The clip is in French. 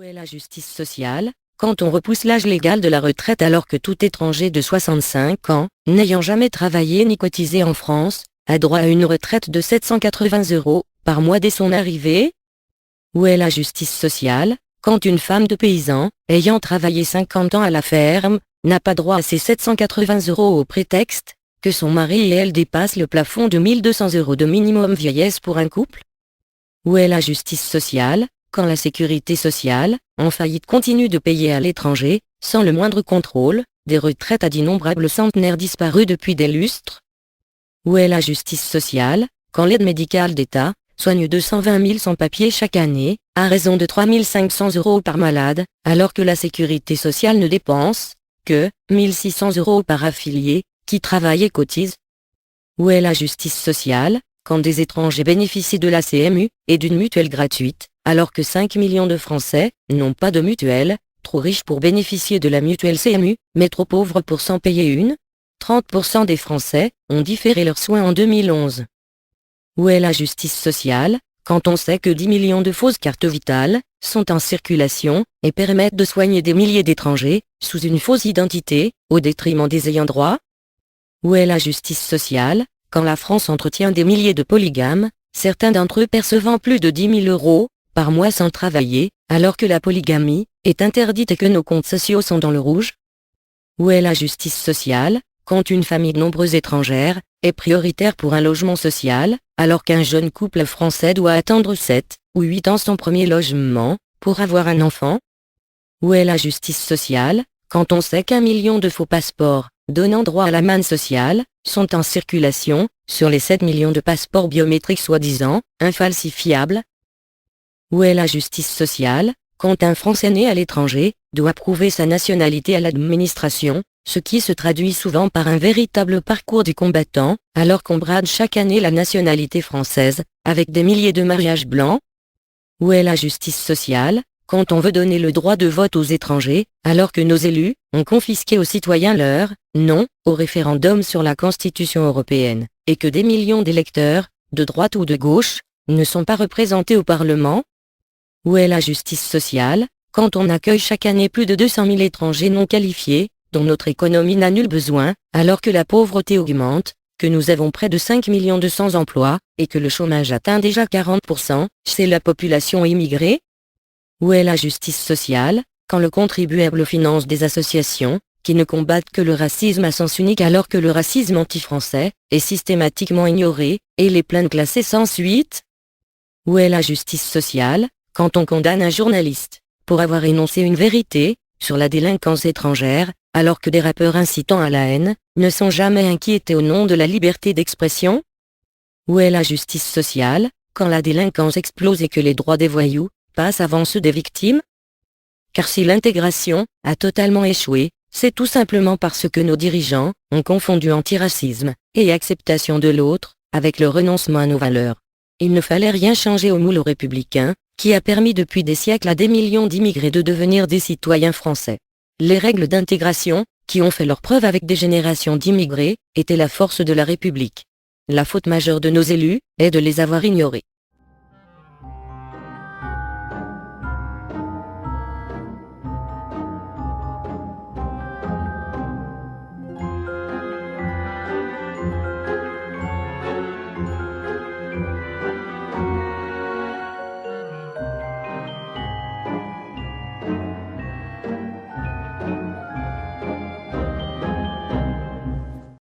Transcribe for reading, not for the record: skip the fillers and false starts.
est la justice sociale, quand on repousse l'âge légal de la retraite alors que tout étranger de 65 ans, n'ayant jamais travaillé ni cotisé en France, a droit à une retraite de 780 € par mois dès son arrivée? Où est la justice sociale, quand une femme de paysan, ayant travaillé 50 ans à la ferme, n'a pas droit à ces 780 € au prétexte que son mari et elle dépassent le plafond de 1200 € de minimum vieillesse pour un couple? Où est la justice sociale, quand la sécurité sociale, en faillite, continue de payer à l'étranger, sans le moindre contrôle, des retraites à d'innombrables centenaires disparus depuis des lustres? Où est la justice sociale, quand l'aide médicale d'État soigne 220 000 sans-papiers chaque année, à raison de 3 500 € par malade, alors que la sécurité sociale ne dépense que 1 600 € par affilié, qui travaille et cotise? Où est la justice sociale, quand des étrangers bénéficient de la CMU et d'une mutuelle gratuite, alors que 5 millions de Français n'ont pas de mutuelle, trop riches pour bénéficier de la mutuelle CMU, mais trop pauvres pour s'en payer une? 30% des Français ont différé leurs soins en 2011. Où est la justice sociale, quand on sait que 10 millions de fausses cartes vitales sont en circulation et permettent de soigner des milliers d'étrangers, sous une fausse identité, au détriment des ayants droit? Où est la justice sociale, quand la France entretient des milliers de polygames, certains d'entre eux percevant plus de 10 000 € par mois sans travailler, alors que la polygamie est interdite et que nos comptes sociaux sont dans le rouge? Où est la justice sociale, quand une famille nombreuse étrangère est prioritaire pour un logement social, alors qu'un jeune couple français doit attendre 7 ou 8 ans son premier logement pour avoir un enfant? Où est la justice sociale, quand on sait qu'1 million de faux passeports donnant droit à la manne sociale sont en circulation sur les 7 millions de passeports biométriques soi-disant infalsifiables? Où est la justice sociale, quand un Français né à l'étranger doit prouver sa nationalité à l'administration, ce qui se traduit souvent par un véritable parcours du combattant, alors qu'on brade chaque année la nationalité française, avec des milliers de mariages blancs? Où est la justice sociale, quand on veut donner le droit de vote aux étrangers, alors que nos élus ont confisqué aux citoyens leur non au référendum sur la Constitution européenne, et que des millions d'électeurs, de droite ou de gauche, ne sont pas représentés au Parlement? Où est la justice sociale, quand on accueille chaque année plus de 200 000 étrangers non qualifiés, dont notre économie n'a nul besoin, alors que la pauvreté augmente, que nous avons près de 5 millions de sans-emploi, et que le chômage atteint déjà 40% chez la population immigrée? Où est la justice sociale, quand le contribuable finance des associations qui ne combattent que le racisme à sens unique alors que le racisme anti-français est systématiquement ignoré, et les plaintes classées sans suite? Où est la justice sociale, quand on condamne un journaliste pour avoir énoncé une vérité sur la délinquance étrangère, alors que des rappeurs incitant à la haine ne sont jamais inquiétés au nom de la liberté d'expression? Où est la justice sociale, quand la délinquance explose et que les droits des voyous passent avant ceux des victimes? Car si l'intégration a totalement échoué, c'est tout simplement parce que nos dirigeants ont confondu antiracisme et acceptation de l'autre avec le renoncement à nos valeurs. Il ne fallait rien changer au moule républicain, qui a permis depuis des siècles à des millions d'immigrés de devenir des citoyens français. Les règles d'intégration, qui ont fait leur preuve avec des générations d'immigrés, étaient la force de la République. La faute majeure de nos élus est de les avoir ignorées.